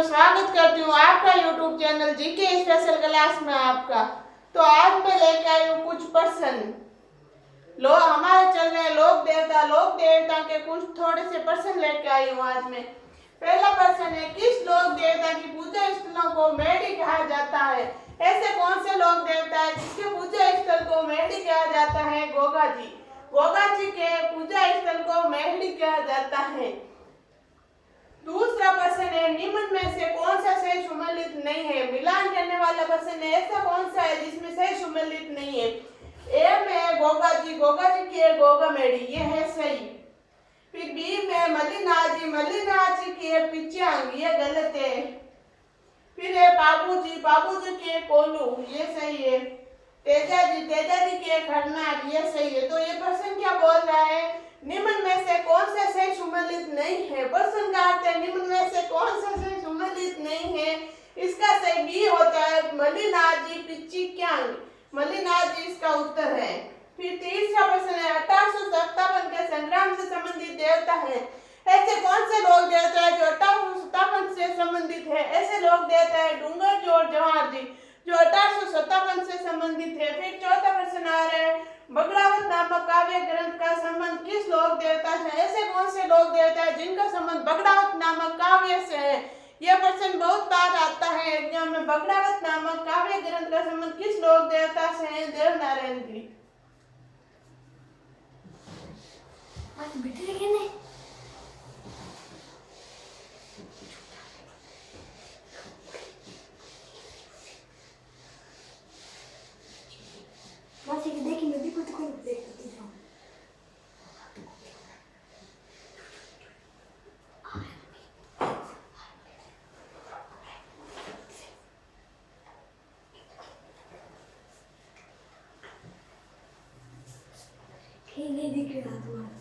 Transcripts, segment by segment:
स्वागत करती हूँ आपका YouTube channel GK special class में आपका। तो आज मैं लेकर आई हूँ कुछ प्रश्न। लोग हमारे चल रहे हैं लोक देवता के कुछ थोड़े से प्रश्न लेकर आई हूँ आज मैं। पहला प्रश्न है, किस लोक देवता की पूजा स्थलों को मेढ़ी कहा जाता है? ऐसे कौन से लोक देवता है जिसके पूजा स्थल को मेढ़ी कहा जाता है? गोगा जी। गोगा जी के पूजा स्थल को मेढ़ी कहा जाता है। दूसरा प्रश्न है, निम्न में से कौन सा सही सम्मिलित नहीं है? मिलान करने वाला प्रश्न है, ऐसा कौन सा है जिसमें सही सम्मिलित नहीं है? ए में गोगा जी की है गोगा मेढ़ी, ये है सही। फिर बी में मल्लिनाथ जी की है पिच्यांग, ये गलत है। फिर है बाबू जी की है कोलू, ये सही है। तेजा जी की है खरनाट, ये सही है। तो ये प्रश्न क्या बोल रहा है? निम्न में से कौन सा सही सम्मिलित नहीं है? प्रश्न का अर्थ है निम्न में से कौन सा सही सम्मिलित नहीं है? इसका सही बी होता है मल्लिनाथ जी पिच्यांग, मल्लिनाथ जी इसका उत्तर है। फिर तीसरा प्रश्न है, 1857 के संग्राम से संबंधित देवता है। ऐसे कौन से लोक देवता है जो 1857 से संबंधित है? ऐसे लोक देवता है डूंगर जी और जवाहर जी, जो 1857 से संबंधित है। फिर चौथा प्रश्न आ रहा है, बगड़ावत नामक काव्य ग्रंथ का संबंध किस लोक देवता से? ऐसे कौन से लोक देवता है जिनका संबंध बगड़ावत नामक काव्य से है? यह प्रश्न बहुत बार आता है एग्जाम में। बगड़ावत नामक काव्य ग्रंथ का संबंध किस लोक देवता से है? देवनारायण जी। देखेंगे देखो तो कोई देख नहीं दिख रहा तुम्हारा।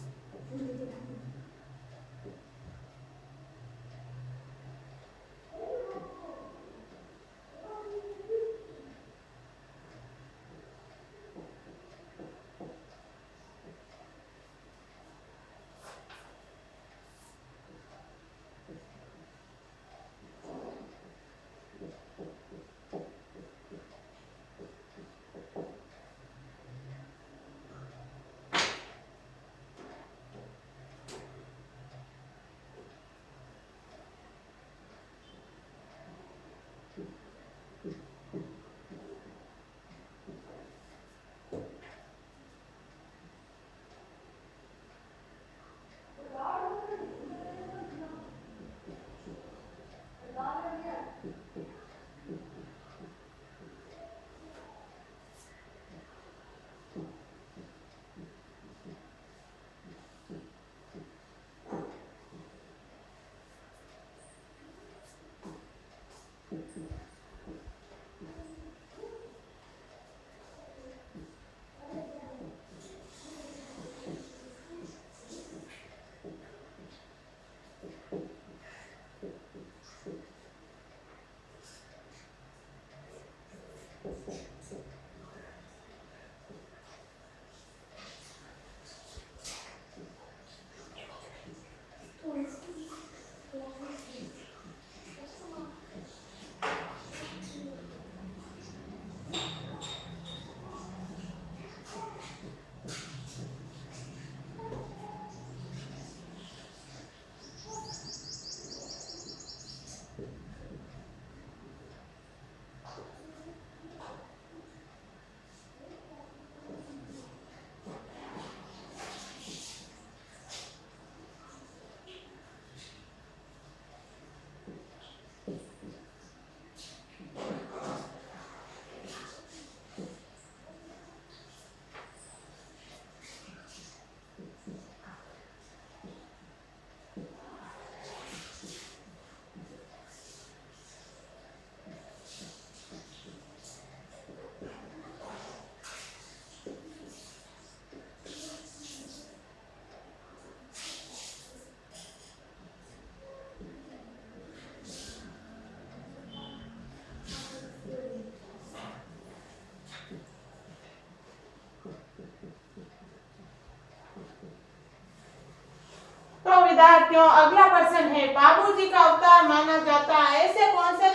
विद्यार्थियों, अगला प्रश्न है, बाबूजी जी का अवतार माना जाता है। ऐसे कौन से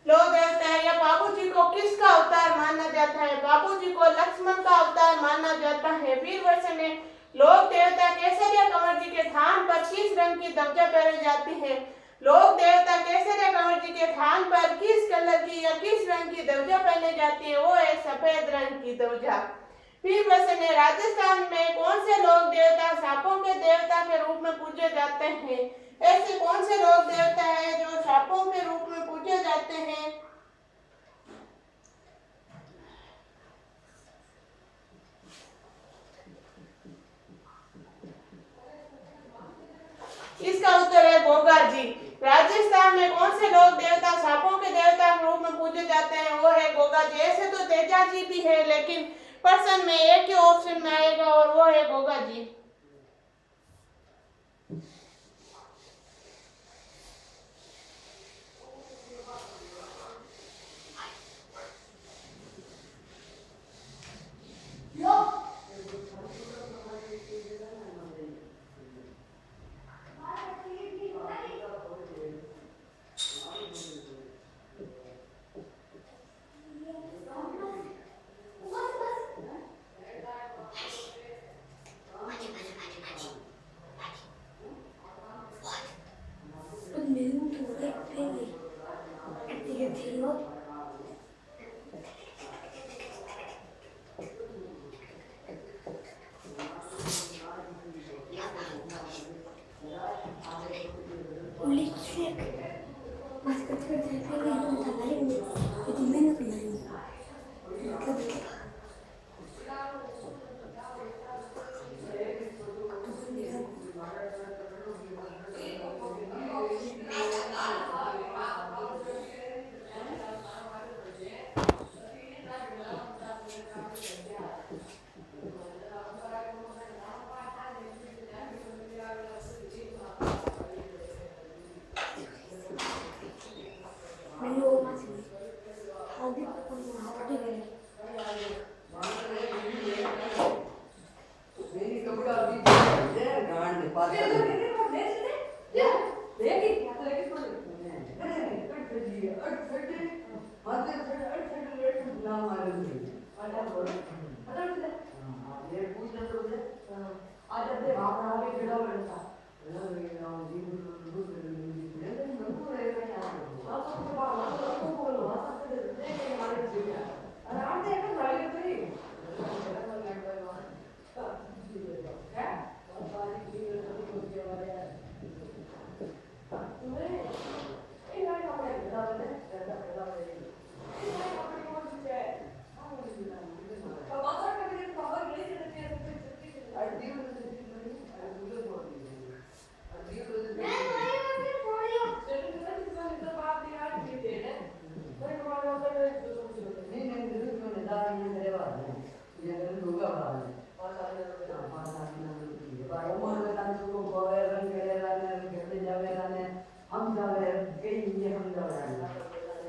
लोक देवता है या बाबू जी को किसका अवतार माना जाता है? बाबू जी को लक्ष्मण का अवतार माना जाता है। फिर वर्ष में लोक देवता केसरिया कंवर जी के थान पर किस रंग की ध्वजा पहनी जाती है? लोक देवता केसरिया कंवर जी के थान पर किस कलर की या किस रंग की ध्वजा पहनी जाती है? वो है सफेद रंग की ध्वजा। फिर प्रश्न है, राजस्थान में कौन से लोक देवता सांपों के देवता के रूप में पूजे जाते हैं? ऐसे कौन से लोक देवता है जो सांपों के रूप में पूजे जाते हैं? इसका उत्तर है गोगा जी। राजस्थान में कौन से लोक देवता सांपों के देवता के रूप में पूजे जाते हैं? वो है गोगा जी। ऐसे तो तेजा जी भी है, लेकिन प्रश्न में एक ही ऑप्शन में आएगा और वो है गोगा जी।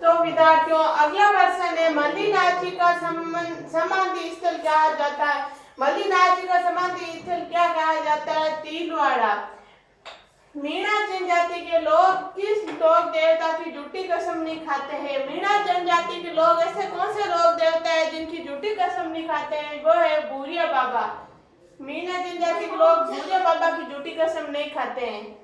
तो विद्यार्थियों, अगला प्रश्न है, मल्लिनाथ जी का समाधि स्थल क्या जाता है? मल्लिनाथ जी का समाधि स्थल क्या कहा जाता है? तिलवाड़ा। मीणा जनजाति के लोग किस लोक देवता की झूठी कसम नहीं खाते हैं? मीणा जनजाति के लोग ऐसे कौन से लोक देवता है जिनकी झूठी कसम नहीं खाते हैं? वो है भूरिया बाबा। मीणा जनजाति के लोग भूरिया बाबा की झूठी कसम नहीं खाते हैं।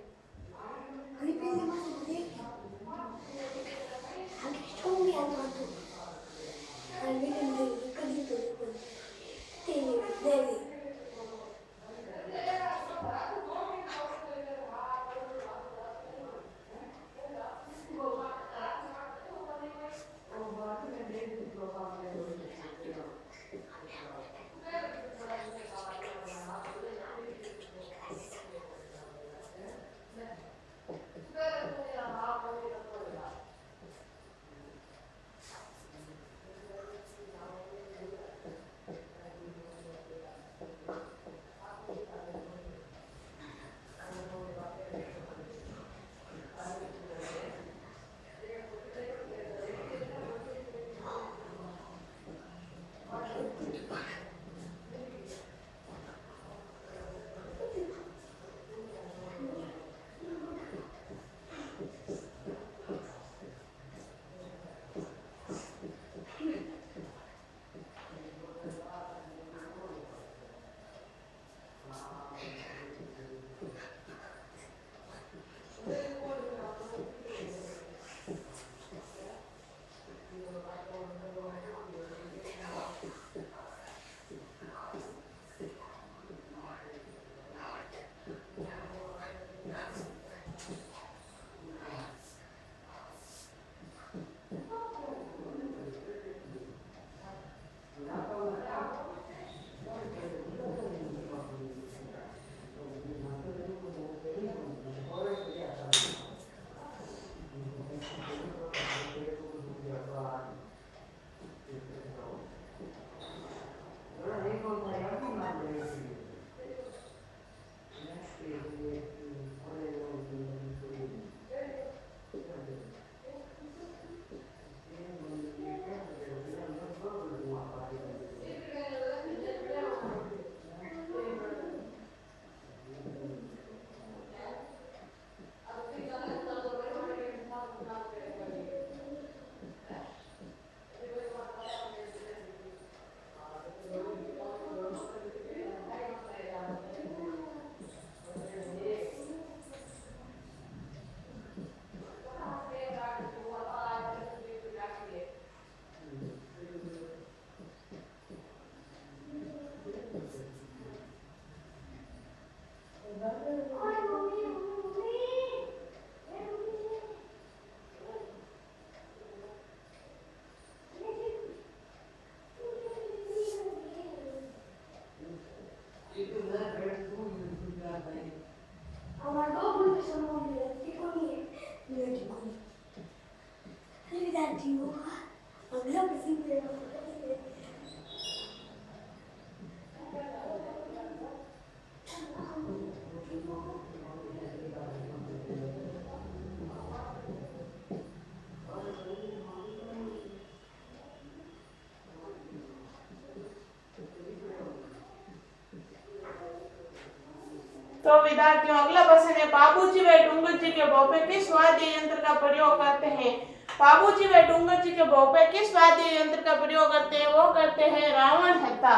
तो विद्यार्थियों अगला प्रश्न है, बाबूजी व डूंगर जी के भोपे किस वाद्य यंत्र का प्रयोग करते हैं? बाबूजी व डूंगर जी के भोपे किस वाद्य यंत्र का प्रयोग करते हैं? वो करते हैं रावण हत्था।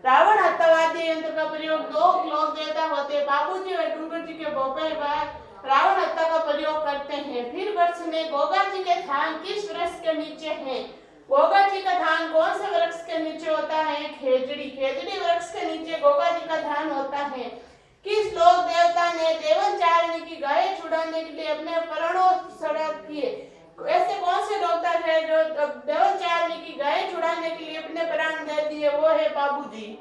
रावण हत्था वाद्य यंत्र का प्रयोग दो लोक देवता होते हैं, बाबूजी व डूंगर जी के भोपे रावण हत्था का प्रयोग करते हैं। फिर प्रश्न है, गोगा जी के थान किस वृक्ष के नीचे है? गोगा जी का धान कौन से वृक्ष के नीचे होता है? खेजड़ी। खेजड़ी वृक्ष के नीचे गोगा जी का धान होता है। किस लोक देवता ने देवचारिणी की गाय छुड़ाने के लिए अपने प्राणों सड़ा किए? ऐसे कौन से देवता है जो देवचारिणी की गाय छुड़ाने के लिए अपने प्राण दे दिए? वो है बाबूजी।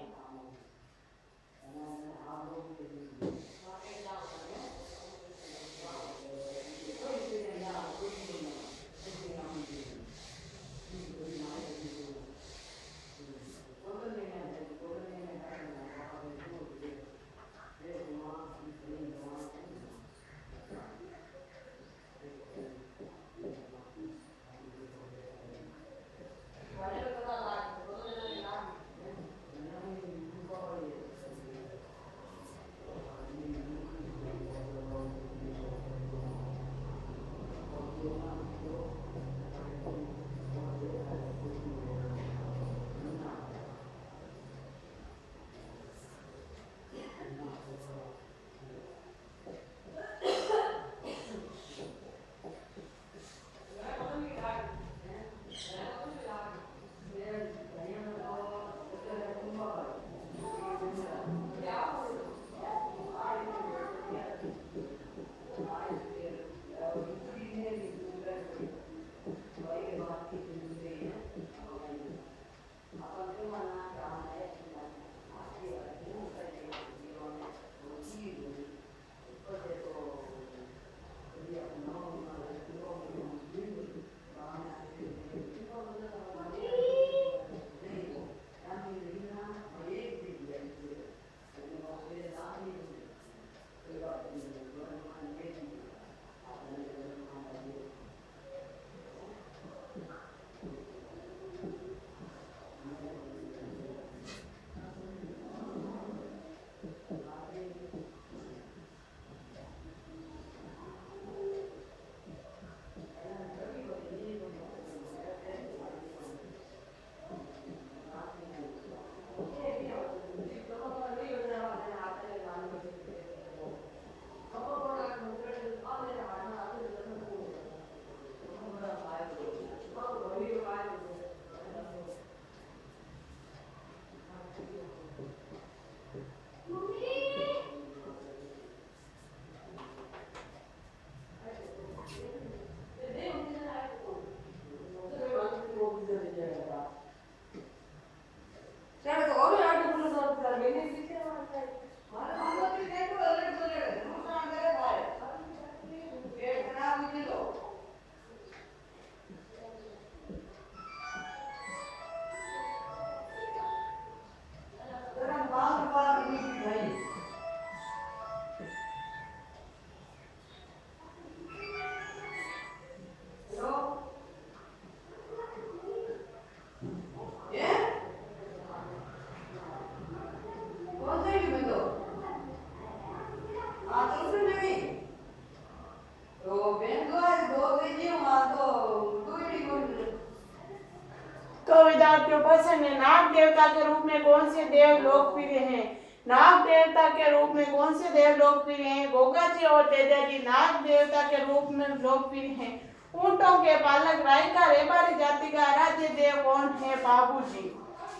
तो विद्यार्थियों प्रश्न है, नाग देवता के रूप में कौन से देव लोकप्रिय हैं? नाग देवता के रूप में कौन से देव लोकप्रिय हैं? गोगा जी और तेजा जी नाग देवता के रूप में लोकप्रिय हैं। ऊंटों के पालक रायका रेबारी जाति का आराध्य देव कौन है? बाबूजी।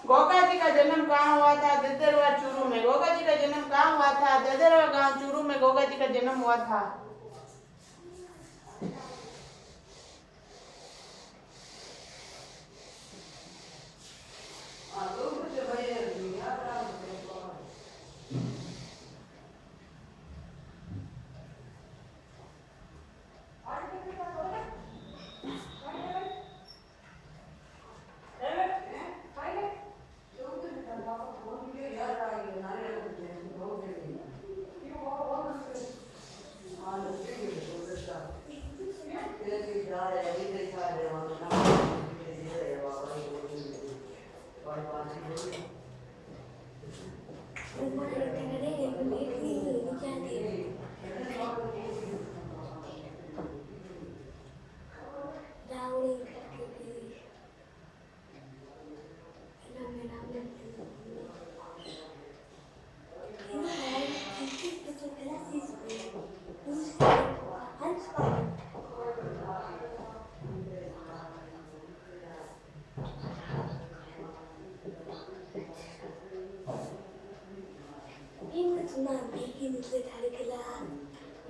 गोगा जी का जन्म कहाँ हुआ था? ददरवा चूरू में। गोगा जी का जन्म कहाँ हुआ था? ददरवा गांव चूरू में गोगा जी का जन्म हुआ था। तुझे थाली खिला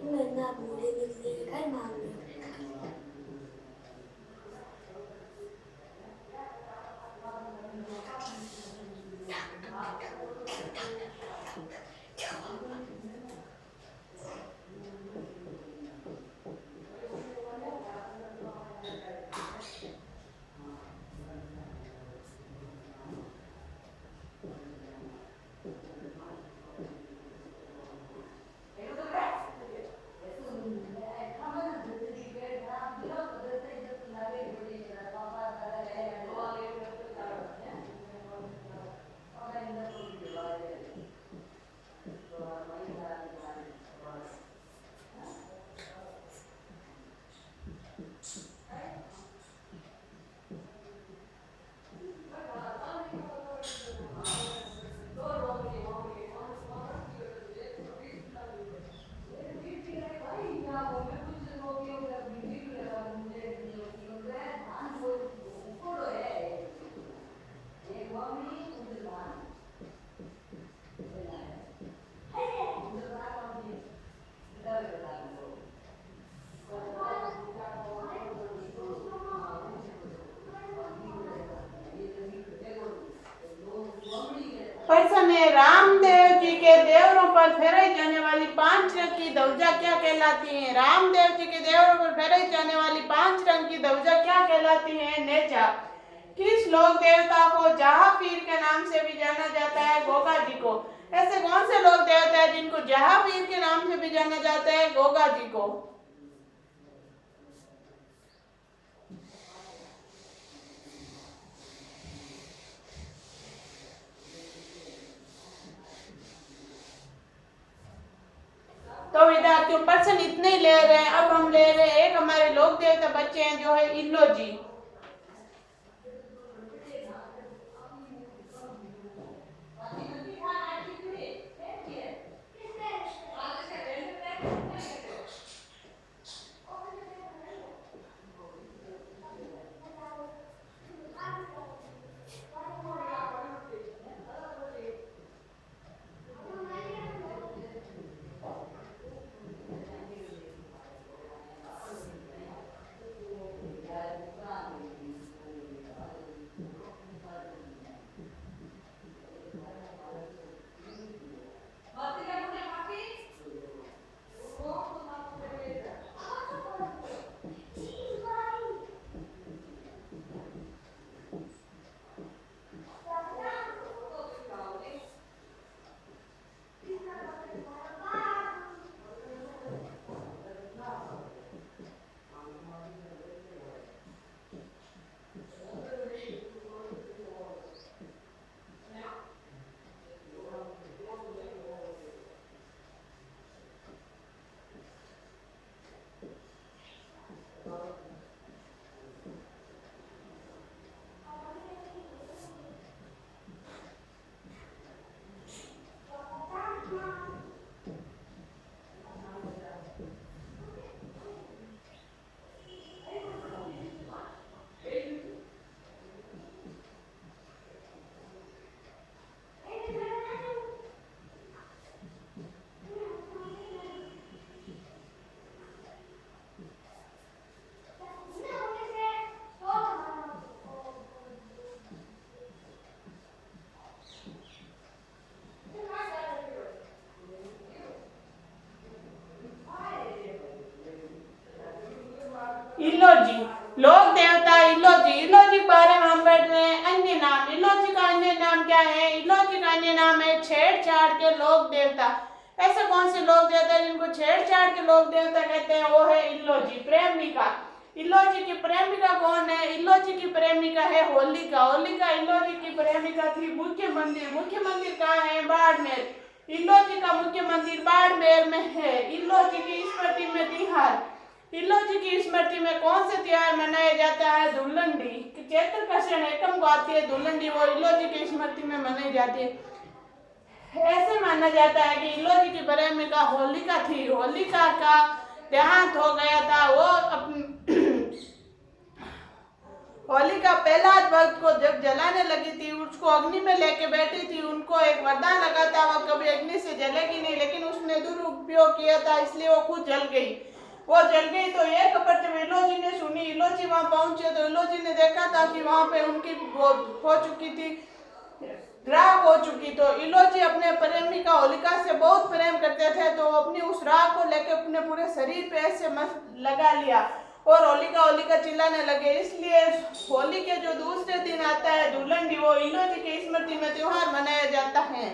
नन्ना बूढ़े निकले घर मांग रहे प्रश्न है, रामदेव जी के देवरों पर फहराई जाने वाली 5 रंग की ध्वजा क्या कहलाती है? रामदेव जी के देवरों पर फहराई जाने वाली 5 रंग की ध्वजा क्या कहलाती है? नेजा। किस लोक देवता को जहांपीर के नाम से भी जाना जाता है? गोगा जी को। ऐसे कौन से लोक देवता है जिनको जहांपीर के नाम से भी जाना जाता है? गोगा जी को। तो विद्यार्थियों प्रश्न इतने ही ले रहे हैं। अब हम ले रहे हैं एक हमारे लोक देवता बच्चे हैं जो है इल्लो जी। इल्लोजी, लोक देवता इल्लोजी। इल्लोजी के बारे में हम बैठ रहे हैं। अन्य नाम, इल्लोजी का अन्य नाम क्या है? इल्लोजी का अन्य नाम है छेड़छाड़ के लोक देवता। ऐसे कौन से लोक देवता है जिनको छेड़छाड़ के लोक देवता कहते हैं? वो है इल्लोजी। प्रेमिका, इल्लोजी की प्रेमिका कौन है? इल्लोजी की प्रेमिका है होलिका। होलिका इल्लोजी की प्रेमिका थी। मुख्य मंदिर, मुख्य मंदिर कहाँ है? बाड़मेर। इल्लोजी का मुख्य मंदिर बाड़मेर में है। इल्लोजी की स्मृति में तिहार, इल्लोजी की स्मृति में कौन से त्योहार मनाया जाता है? धुलंडी। चैत्र कृष्ण एकम को आती है धुलंडी, वो इल्लोजी की स्मृति में मनाई जाती है। ऐसे माना जाता है कि इल्लोजी की प्रेमिका होलिका थी। होलिका का देहांत हो गया था। वो होलिका प्रहलाद भक्त को जब जलाने लगी थी, उसको अग्नि में लेके बैठी थी, उनको एक वरदान लगा था वो कभी अग्नि से जलेगी नहीं, लेकिन उसने दुरुपयोग किया था इसलिए वो खुद जल गई। वो जल गई तो ये खबर जब इलोजी ने सुनी, इलोजी वहां पहुंचे तो इलोजी ने देखा था कि वहां पे उनकी हो चुकी थी, राख हो चुकी। तो इलोजी अपने प्रेमिका होलिका से बहुत प्रेम करते थे, तो अपनी उस राख को लेकर अपने पूरे शरीर पे ऐसे लगा लिया और होलिका होलिका चिल्लाने लगे। इसलिए होली के जो दूसरे दिन आता है धुलंडी, वो इलोजी की स्मृति में त्योहार मनाया जाता है।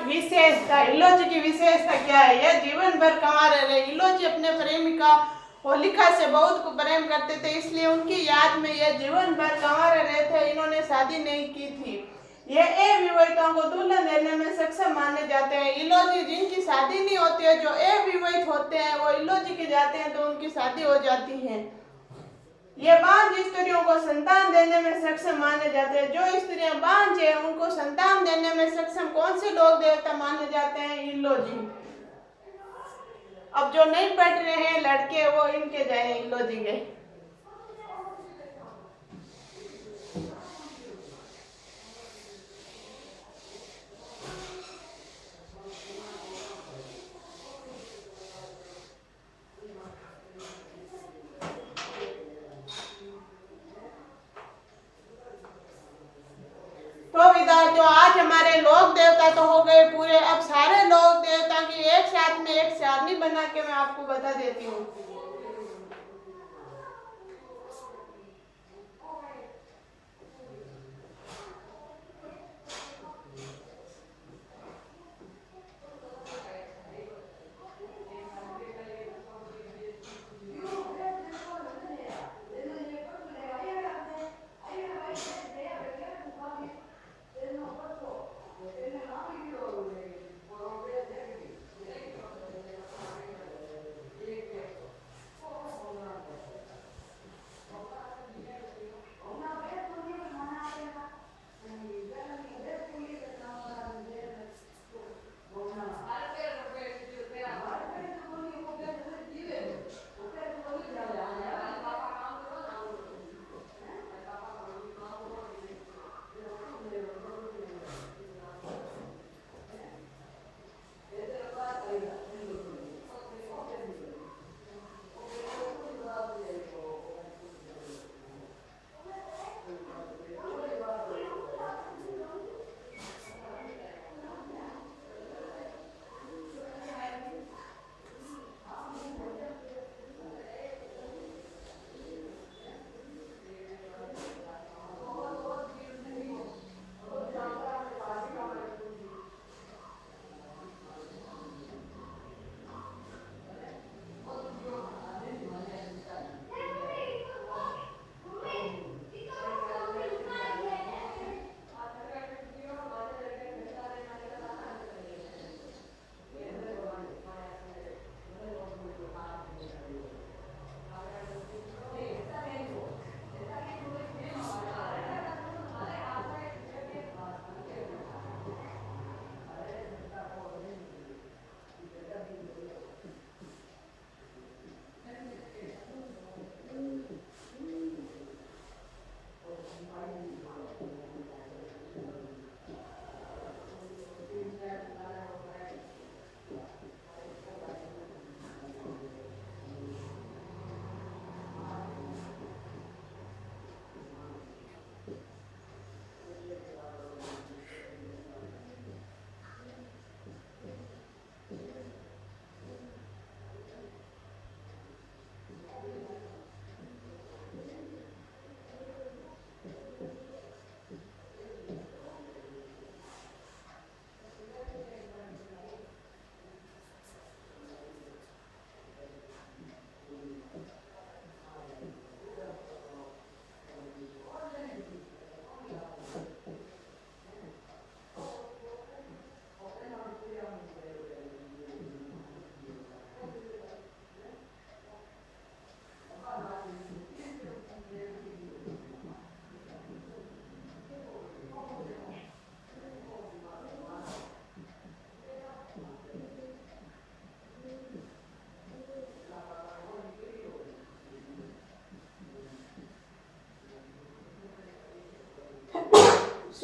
विशेषता, इलोजी की विशेषता क्या है? यह जीवन भर कंवारे रहे। इलोजी अपने प्रेमिका होलिका से बहुत प्रेम करते थे, इसलिए उनकी याद में यह जीवन भर कंवारे रहे थे। इन्होंने शादी नहीं की थी। ये अविवाहितों को दुल्हन देने में सक्षम माने जाते हैं। इलोजी जिनकी शादी नहीं होती है, जो अविवाहित होते हैं, वो इलोजी के जाते हैं तो उनकी शादी हो जाती है। ये बांझ स्त्रियों को संतान देने में सक्षम माने जाते हैं। जो स्त्रियां बांझ है उनको संतान देने में सक्षम कौन से लोक देवता माने जाते हैं? इलोजी। अब जो नहीं पढ़ रहे हैं लड़के, वो इनके जाए इलोजी गए। तो विद्यार्थियों, आज हमारे लोक देवता तो हो गए पूरे। अब सारे लोक देवता की एक साथ में एक सारणी बना के मैं आपको बता देती हूँ।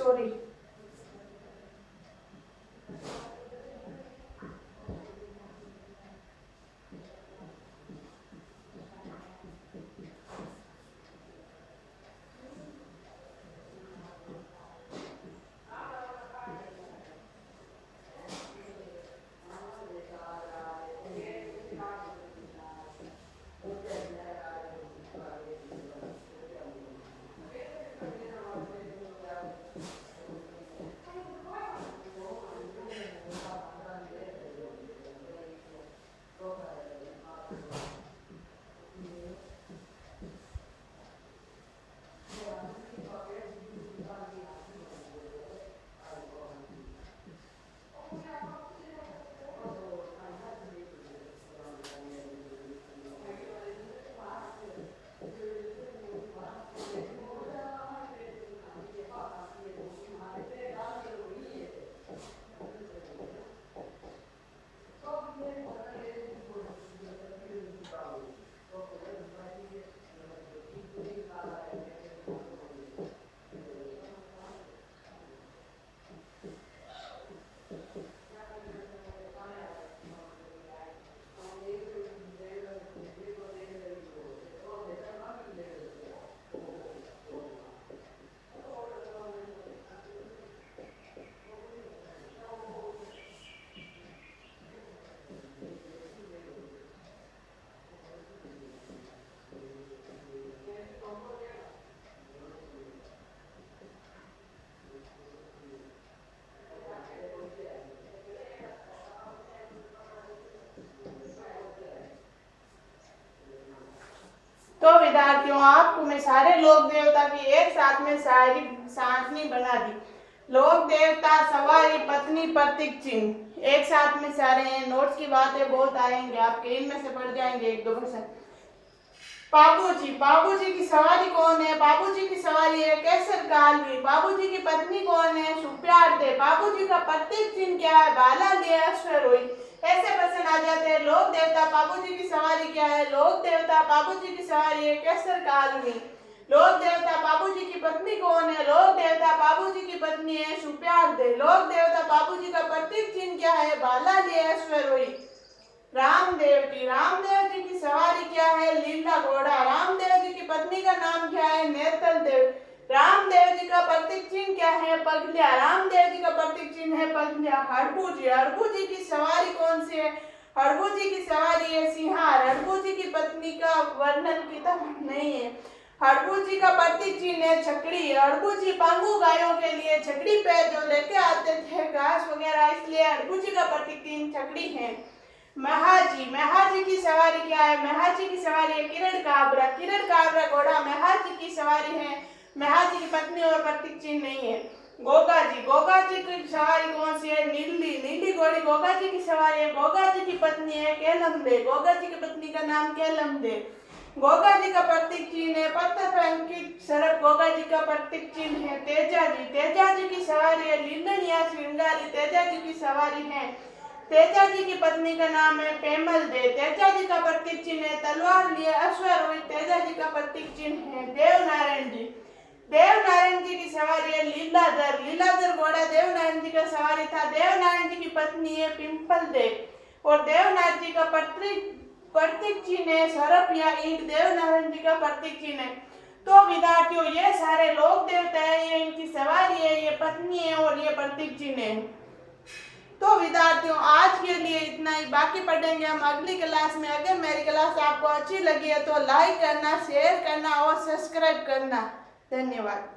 सॉरी। तो विद्यार्थियों, आपको मैं सारे लोक देवता की एक साथ में शायरी सारणी बना दी। लोक देवता, सवारी, पत्नी, प्रतीक चिन्ह, एक साथ में सारे हैं। नोट्स की बातें बहुत आएंगे आपके, इनमें से पढ़ जाएंगे 1-2%। बाबूजी, बाबूजी की सवारी कौन है? बाबूजी की सवारी है केसर कालवी। बाबूजी की पत्नी कौन है? सुप्यारते। बाबूजी का प्रतीक चिन्ह क्या है? भाला लिए अश्वरोही। ऐसे प्रश्न आ जाते हैं। लोक देवता बाबूजी की सवारी क्या है? लोक देवता बाबूजी की सवारी है केसर कालवी। लोक देवता बाबूजी की पत्नी कौन है? लोक देवता बाबूजी की पत्नी है सुप्यारते। लोक देवता बाबूजी का प्रतीक चिन्ह क्या है? भाला लिए अश्वरोही। रामदेव जी की सवारी क्या है? लीला घोड़ा। रामदेव जी की पत्नी का नाम क्या है? नेतल देव। रामदेव जी का प्रतीक चिन्ह क्या है? पगलिया। रामदेव जी का प्रतीक चिन्ह है पगलिया। हड़बू जी की सवारी कौन सी है? हड़बू जी की सवारी है सिंहार। हड़बू जी की पत्नी का वर्णन किताब नहीं है। हड़बू जी का प्रतीक चिन्ह है छकड़ी। हड़बू जी पांगू गायों के लिए छकड़ी पे जो लेके आते थे घास वगैरह, इसलिए हड़बू जी का प्रतीक चिन्ह छकड़ी है। महाजी की सवारी क्या है? महाजी की सवारी है किरण काबरा घोड़ा महाजी की सवारी है। महाजी की पत्नी और प्रतीक चिन्ह नहीं है। गोगा जी की सवारी कौन सी है? नीली घोड़ी गोगा जी की सवारी है। गोगा जी की पत्नी है केलमदे। गोगा जी की पत्नी का नाम केलमदे। गोगा जी का प्रतीक चिन्ह है पत्थर पर अंकित सरप। गोगा जी का प्रतीक चिन्ह है तेजा जी की सवारी है लिंदन या श्रृंगारी। तेजा जी की सवारी है। तेजा जी की पत्नी का नाम है पेमल दे। तेजा जी का प्रतीक चिन्ह है तलवार लिए अश्वरोही। तेजा जी का प्रतीक चिन्ह है देवनारायण जी। देवनारायण जी की सवारी है लीलाधर घोड़ा देवनारायण जी का सवारी था। देवनारायण जी की पत्नी है पिंपल देव। और देवनारायण जी का प्रतीक चिन्ह है सरप या ईंट। देवनारायण जी का प्रतीक चिन्ह है। तो विद्यार्थियों, ये सारे लोक देवता है, ये इनकी सवारी है, ये पत्नी है और ये प्रतीक चिन्ह है। तो विद्यार्थियों, आज के लिए इतना ही। बाकी पढ़ेंगे हम अगली क्लास में। अगर मेरी क्लास आपको अच्छी लगी है तो लाइक करना, शेयर करना और सब्सक्राइब करना। धन्यवाद।